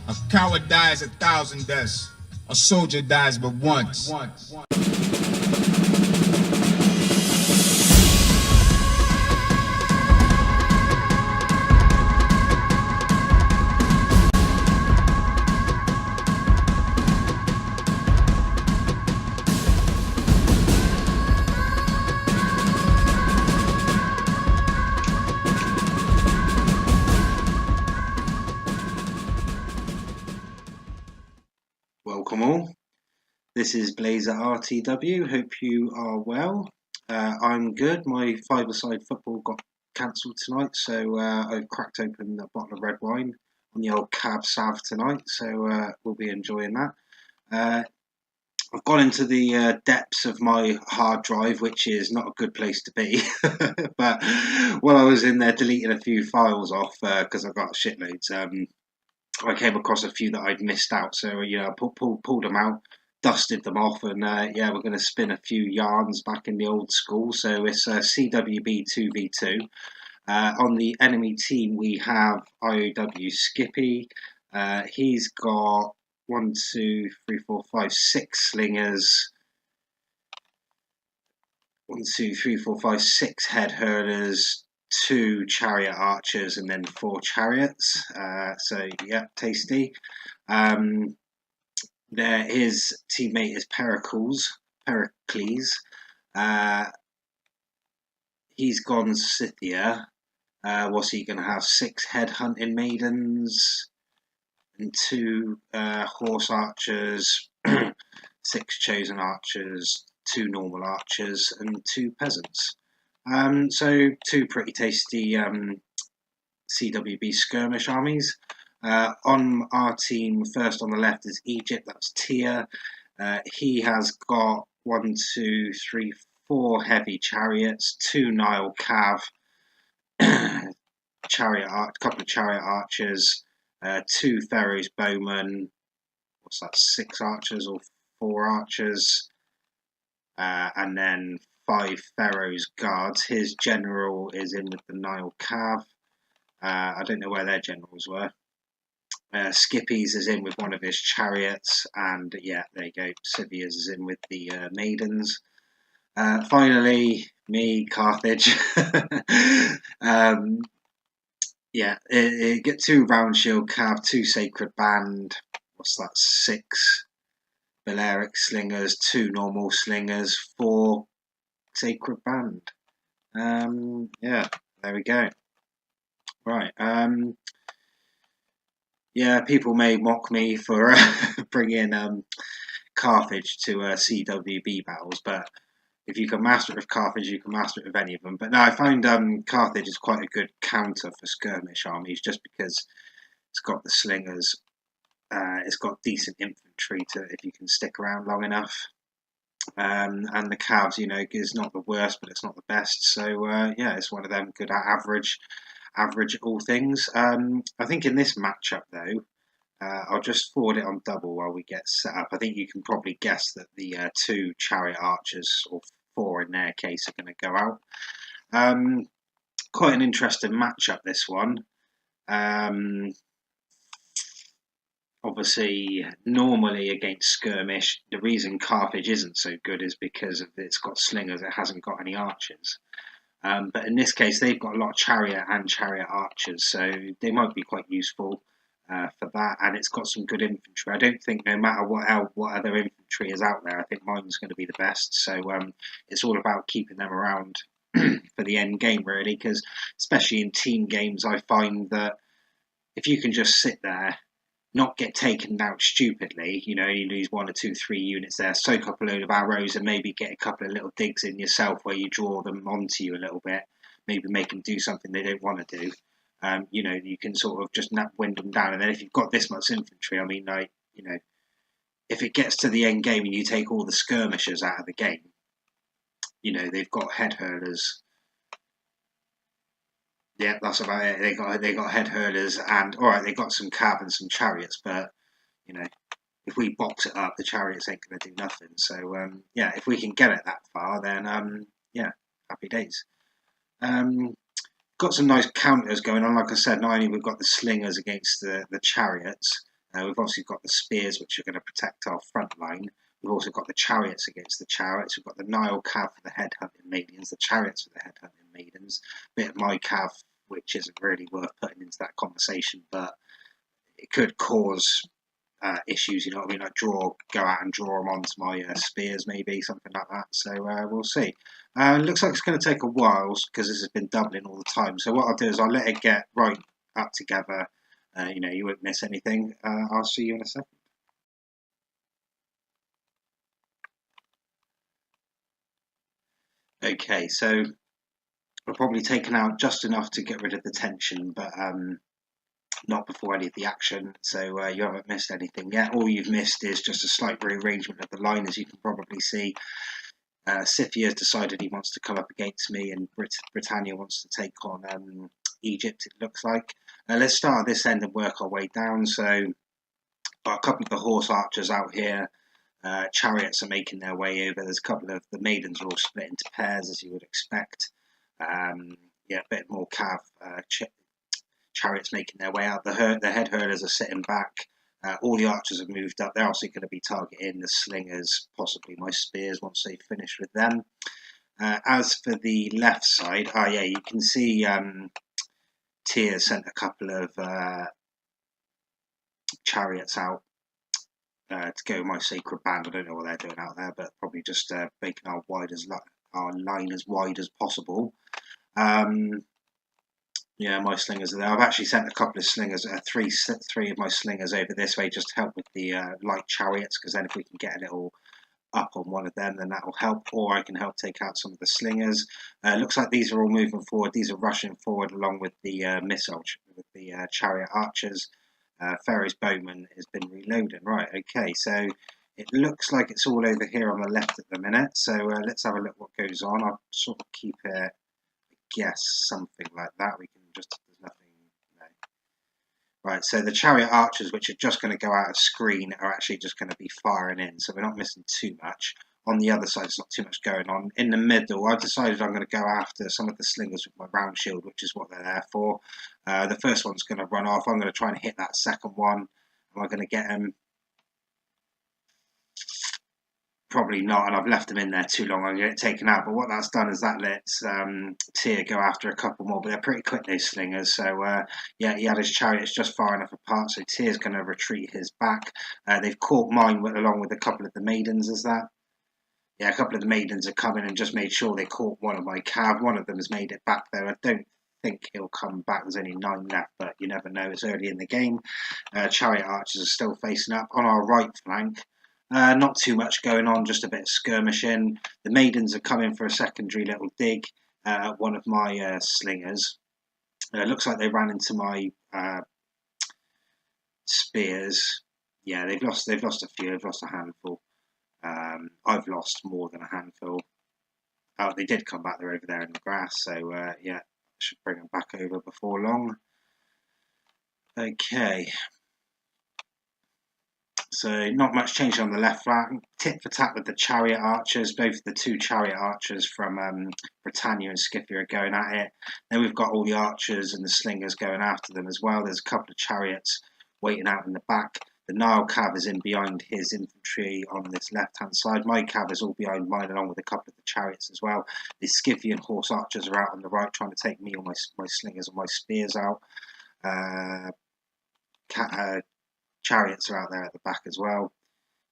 A coward dies 1,000 deaths. A soldier dies but once. Welcome all. This is Blaezer RTW. Hope you are well. I'm good. My five-a-side football got cancelled tonight, so I've cracked open a bottle of red wine on the old Cab Sav tonight, so we'll be enjoying that. I've gone into the depths of my hard drive, which is not a good place to be. But while I was in there deleting a few files off because I've got shitloads, I came across a few that I'd missed out. So I pulled them out, dusted them off, and we're going to spin a few yarns back in the old school. So it's CWB 2v2. On the enemy team, we have IOW Skippy. He's got 6 slingers. 6 head hurlers, 2 chariot archers, and then 4 chariots. So yeah, tasty. His teammate is Pericles. He's gone Scythia. What's he going to have? 6 head hunting maidens and 2 horse archers, 6 chosen archers, 2 normal archers, and 2 peasants. So 2 pretty tasty CWB skirmish armies. On our team, first on the left is Egypt. That's Tia. He has got 4 heavy chariots, 2 Nile Cav, couple of chariot archers, 2 Pharaoh's bowmen. What's that? 6 archers or 4 archers, and then 5 Pharaoh's guards. His general is in with the Nile Cav. I don't know where their generals were. Skippy's is in with one of his chariots, and yeah, there you go. Scythia's is in with the maidens. Finally, me, Carthage. Get 2 round shield cav, 2 sacred band. What's that? 6 Balearic slingers, 2 normal slingers, 4 sacred band. There we go. Right. People may mock me for bringing Carthage to CWB battles, but if you can master it with Carthage, you can master it with any of them. But no, I find Carthage is quite a good counter for skirmish armies, just because it's got the slingers, it's got decent infantry if you can stick around long enough. And the Cavs, is not the worst, but it's not the best. So it's one of them good average all things. I think in this matchup though, I'll just forward it on double while we get set up. I think you can probably guess that the 2 chariot archers, or 4 in their case, are going to go out. Quite an interesting matchup, this one. Obviously, normally against skirmish, the reason Carthage isn't so good is because it's got slingers, it hasn't got any archers. But in this case, they've got a lot of chariot and chariot archers, so they might be quite useful for that. And it's got some good infantry. I don't think, no matter what other infantry is out there, I think mine's going to be the best. So it's all about keeping them around for the end game, really, because especially in team games, I find that if you can just sit there, not get taken out stupidly, you lose 1 or 2, 3 units there, soak up a load of arrows, and maybe get a couple of little digs in yourself where you draw them onto you a little bit, maybe make them do something they don't want to do. You can sort of just wind them down. And then if you've got this much infantry, if it gets to the end game and you take all the skirmishers out of the game, they've got head hurlers. Yeah, that's about it. They got head hurlers, and all right, they got some cav and some chariots, but if we box it up, the chariots ain't going to do nothing. So if we can get it that far, then happy days. Got some nice counters going on. Like I said, not only we've got the slingers against the chariots, We've obviously got the spears, which are going to protect our front line. We've also got the chariots against the chariots. We've got the Nile cav for the headhunting maidens, the chariots for the headhunting maidens. A bit of my cav, which isn't really worth putting into that conversation, but it could cause issues, you know what I mean? Like go out and draw them onto my spears, maybe something like that. So we'll see. Looks like it's going to take a while because this has been doubling all the time. So what I'll do is I'll let it get right up together. You know, you won't miss anything. I'll see you in a second. Okay, so I've probably taken out just enough to get rid of the tension, but not before any of the action, so you haven't missed anything yet. All you've missed is just a slight rearrangement of the line, as you can probably see. Scythia has decided he wants to come up against me, and Britannia wants to take on Egypt, it looks like. Let's start at this end and work our way down. So, got a couple of the horse archers out here. Chariots are making their way over. There's a couple of the maidens are all split into pairs, as you would expect. Yeah, a bit more cav. Chariots making their way out. The head hurlers are sitting back. All the archers have moved up. They're also going to be targeting the slingers, possibly my spears, once they finish with them. As for the left side, yeah, you can see Tyr sent a couple of chariots out to go with my sacred band. I don't know what they're doing out there, but probably just making our line as wide as possible. Yeah, my slingers are there. I've actually sent a couple of slingers, three of my slingers over this way, just to help with the light chariots, because then if we can get a little up on one of them, then that will help, or I can help take out some of the slingers. Looks like these are all moving forward. These are rushing forward along with the with the chariot archers. Ferry's bowman has been reloading. Right, okay, so it looks like it's all over here on the left at the minute, so let's have a look what goes on. I'll sort of keep it, guess, something like that. We can just, there's nothing, no. Right, so the chariot archers, which are just going to go out of screen, are actually just going to be firing in, so we're not missing too much. On the other side, there's not too much going on. In the middle, I've decided I'm going to go after some of the slingers with my round shield, which is what they're there for. The first one's going to run off. I'm going to try and hit that second one. Am I going to get him? Probably not, and I've left them in there too long. I'm going to get taken out. But what that's done is that lets Tyr go after a couple more. But they're pretty quick, those slingers. So yeah, he had his chariots just far enough apart. So Tyr's going to retreat his back. They've caught mine along with a couple of the maidens. Is that? Yeah, a couple of the maidens are coming and just made sure they caught one of my cav. One of them has made it back there. I don't think he'll come back. There's only 9 left, but you never know. It's early in the game. Chariot archers are still facing up. On our right flank, not too much going on, just a bit of skirmishing. The maidens are coming for a secondary little dig at one of my slingers. Looks like they ran into my spears. Yeah, they've lost a few. They've lost a handful. I've lost more than a handful. Oh, they did come back. They're over there in the grass. So yeah, I should bring them back over before long. Okay. So not much change on the left flank. Tit for tat with the chariot archers. Both the 2 chariot archers from Britannia and Scythia are going at it. Then we've got all the archers and the slingers going after them as well. There's a couple of chariots waiting out in the back. The Nile cav is in behind his infantry on this left-hand side. My cav is all behind mine, along with a couple of the chariots as well. The Scythian horse archers are out on the right, trying to take me or my slingers and my spears out. Chariots are out there at the back as well.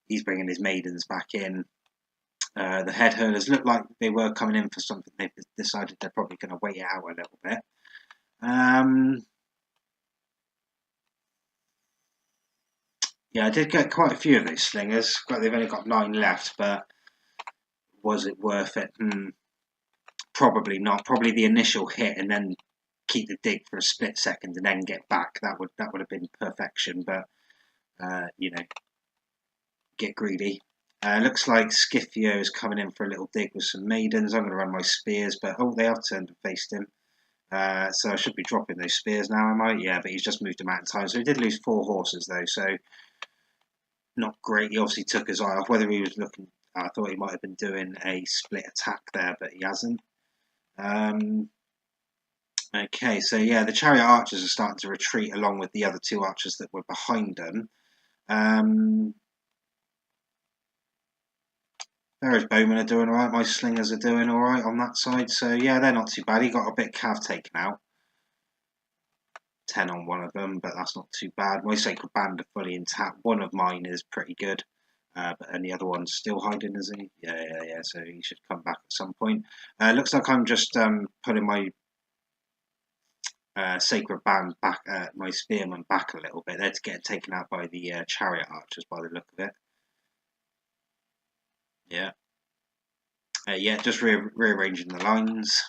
He's bringing his maidens back in. The head hurlers look like they were coming in for something. They've decided they're probably going to wait it out a little bit. Yeah, I did get quite a few of those slingers. They've only got 9 left, but was it worth it? Probably not. Probably the initial hit and then keep the dig for a split second and then get back. That would have been perfection, but you know, get greedy. Looks like Scythia is coming in for a little dig with some maidens. I'm going to run my spears, but oh, they have turned and faced him. So I should be dropping those spears now, am I? Yeah, but he's just moved them out in time. So he did lose 4 horses though, so not great. He obviously took his eye off. Whether he was looking, I thought he might have been doing a split attack there, but he hasn't. Okay, so yeah, the chariot archers are starting to retreat along with the other 2 archers that were behind them. There's Bowman are doing alright. My slingers are doing alright on that side. So yeah, they're not too bad. He got a bit of cav taken out. 10 on one of them, but that's not too bad. My sacred band are fully intact. One of mine is pretty good. And the other one's still hiding, is he? Yeah. So he should come back at some point. Looks like I'm just putting my sacred band back, my spearman back a little bit. They're getting taken out by the chariot archers by the look of it. Yeah, just rearranging the lines.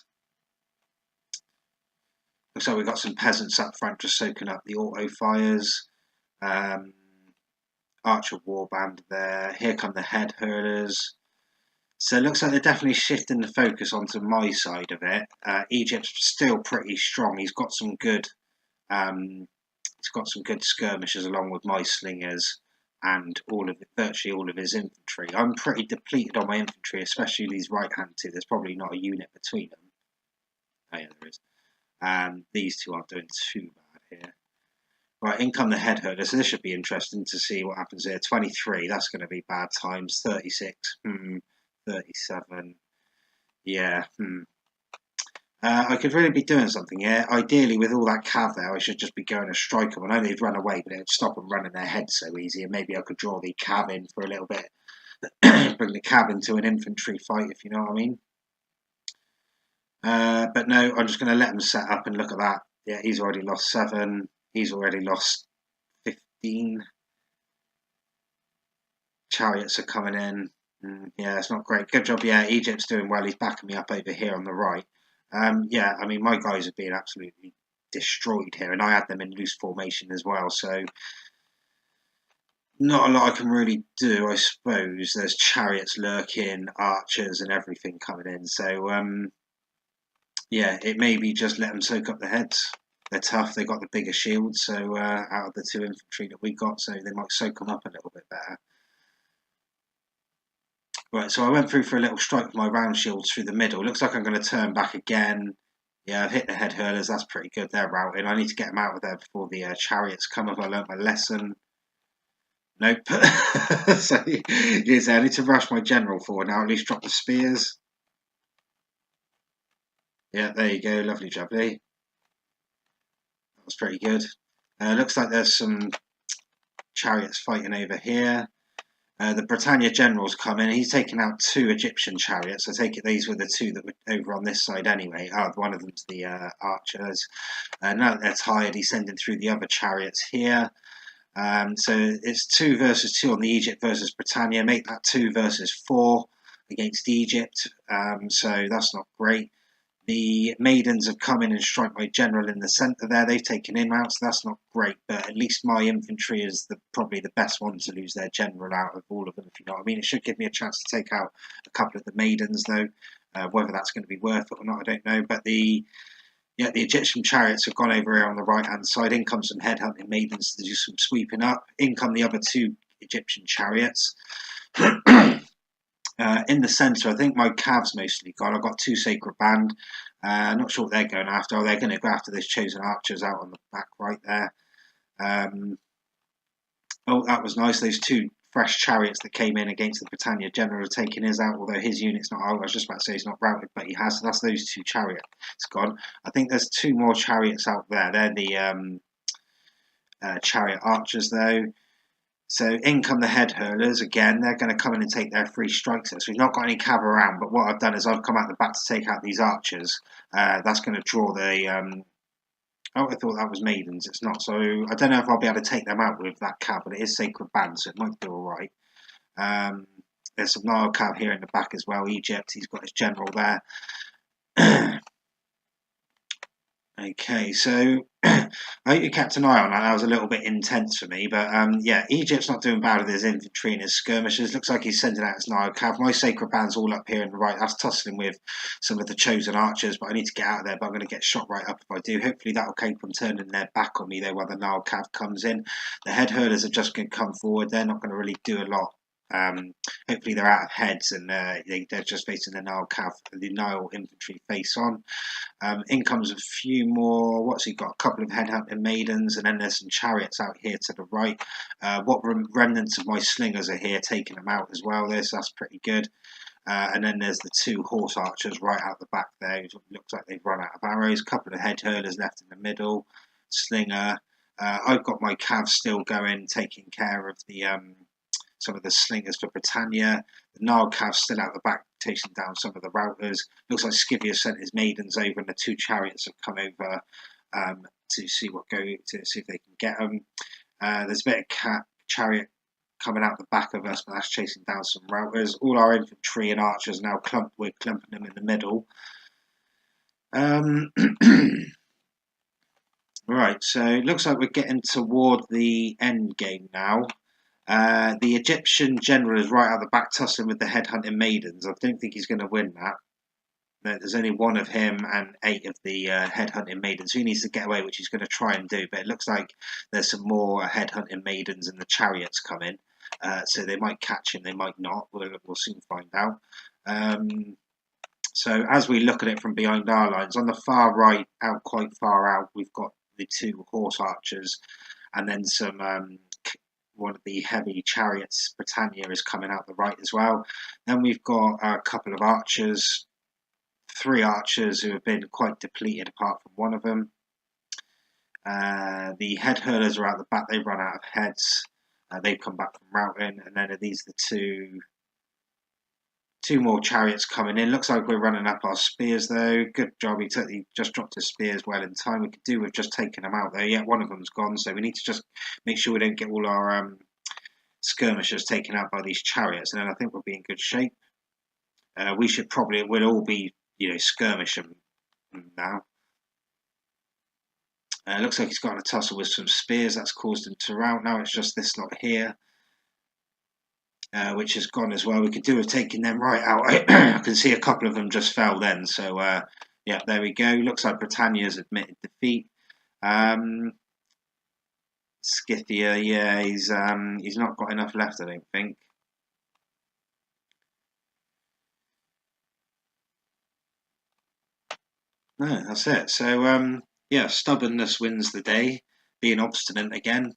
Looks like we've got some peasants up front just soaking up the auto fires. Archer warband there. Here come the head hurlers. So it looks like they're definitely shifting the focus onto my side of it. Egypt's still pretty strong. He's got some good skirmishers along with my slingers and virtually all of his infantry. I'm pretty depleted on my infantry, especially these right hand two. There's probably not a unit between them. Oh yeah, there is. These two aren't doing too bad here. Right, in come the head hurler. So this should be interesting to see what happens here. 23, that's going to be bad times. 36, 37, yeah, I could really be doing something here. Ideally, with all that cav there, I should just be going to strike them. I know they'd run away, but it'd stop them running their heads so easy. And maybe I could draw the cav in for a little bit. Bring the cav into an infantry fight, if you know what I mean. But no, I'm just going to let them set up and look at that. Yeah, he's already lost 7. He's already lost 15. Chariots are coming in. Yeah, it's not great. Good job. Yeah, Egypt's doing well. He's backing me up over here on the right. Yeah, I mean, my guys are being absolutely destroyed here, and I had them in loose formation as well. So not a lot I can really do, I suppose. There's chariots lurking, archers, and everything coming in. So yeah, it may be just let them soak up the heads. They're tough. They got the bigger shields, so out of the 2 infantry that we got, so they might soak them up a little bit better. Right, so I went through for a little strike with my round shields through the middle. Looks like I'm going to turn back again. Yeah, I've hit the head hurlers. That's pretty good. They're routing. I need to get them out of there before the chariots come. Have I learnt my lesson? Nope. So yes, I need to rush my general forward now. At least drop the spears. Yeah, there you go. Lovely jubbly. That was pretty good. Looks like there's some chariots fighting over here. The Britannia general's come in. He's taken out 2 Egyptian chariots. I take it these were the 2 that were over on this side anyway. Oh, one of them's the archers. Now that they're tired, he's sending through the other chariots here. So it's 2 versus 2 on the Egypt versus Britannia. Make that 2 versus 4 against Egypt. So that's not great. The maidens have come in and struck my general in the centre there. They've taken him out, so that's not great. But at least my infantry is probably the best one to lose their general out of all of them, if you know what I mean. It should give me a chance to take out a couple of the maidens, though. Whether that's going to be worth it or not, I don't know. But the Egyptian chariots have gone over here on the right-hand side. In come some headhunting maidens to do some sweeping up. In come the other 2 Egyptian chariots. In the centre, I think my cav's mostly gone. I've got 2 sacred band. Not sure what they're going after. They're going to go after those chosen archers out on the back right there. Oh, that was nice. Those 2 fresh chariots that came in against the Britannia general are taking his out, although his unit's not out. I was just about to say he's not routed, but he has. So that's those 2 chariots gone. I think there's 2 more chariots out there. They're the chariot archers, though. So in come the head hurlers again. They're going to come in and take their 3 strikes. So we've not got any cav around, but what I've done is I've come out the back to take out these archers. That's going to draw the. Oh, I thought that was maidens. It's not. So I don't know if I'll be able to take them out with that cav, but it is sacred band, so it might do all right. There's some Nile cav here in the back as well. Egypt. He's got his general there. Okay, so I hope you kept an eye on that. That was a little bit intense for me, but yeah, Egypt's not doing bad with his infantry and his skirmishers. Looks like he's sending out his Nile cav. My sacred band's all up here on the right. That's tussling with some of the chosen archers, but I need to get out of there. But I'm going to get shot right up if I do. Hopefully that'll keep them turning their back on me though while the Nile cav comes in. The head hurlers are just going to come forward. They're not going to really do a lot Hopefully they're out of heads and they're just facing the Nile infantry face on. In comes a few more. What's he got? A couple of headhunting maidens, and then there's some chariots out here to the right. What remnants of my slingers are here, taking them out as well. That's pretty good. And then there's the two horse archers right out the back there. It looks like they've run out of arrows. A couple of head hurlers left in the middle. Slinger. I've got my calves still going, taking care of the some of the slingers for Britannia. The Nile calves still out the back, chasing down some of the routers. Looks like Scipio sent his maidens over, and the two chariots have come over to see if they can get them. There's a bit of chariot coming out the back of us, but that's chasing down some routers. All our infantry and archers now we're clumping them in the middle. Right, so it looks like we're getting toward the end game now. The Egyptian general is right out the back, tussling with the headhunting maidens. I don't think he's going to win that. There's only one of him and 8 of the headhunting maidens. He needs to get away, which he's going to try and do. But it looks like there's some more headhunting maidens and the chariots coming. So they might catch him, they might not. We'll soon find out. So as we look at it from behind our lines, on the far right, quite far out, we've got the 2 horse archers, and then some one of the heavy chariots, Britannia, is coming out the right as well. Then we've got a couple of archers, 3 archers who have been quite depleted apart from one of them. The head hurlers are out the back, they've run out of heads. They've come back from routing, and then are these the two more chariots coming in. Looks like we're running up our spears though. Good job, he just dropped his spears well in time. We could do with just taking them out there. Yeah, one of them's gone, so we need to just make sure we don't get all our skirmishers taken out by these chariots, and then I think we'll be in good shape. We'll all be, skirmishing now. Looks like he's got a tussle with some spears. That's caused him to rout. Now it's just this lot here, which has gone as well. We could do with taking them right out. I can see a couple of them just fell then. So, yeah, there we go. Looks like Britannia's admitted defeat. Scythia, yeah, he's not got enough left, I don't think. No, that's it. So, yeah, stubbornness wins the day. Being obstinate again.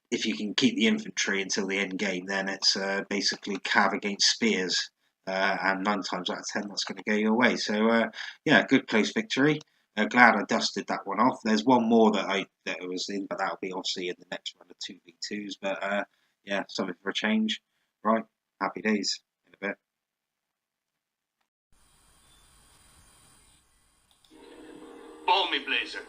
If you can keep the infantry until the end game, then it's basically cav against spears. And 9 times out of 10, that's going to go your way. So, yeah, good close victory. Glad I dusted that one off. There's one more that I was in, but that'll be obviously in the next round of 2v2s. But, yeah, something for a change. Right, happy days in a bit. Follow me, Blaezer.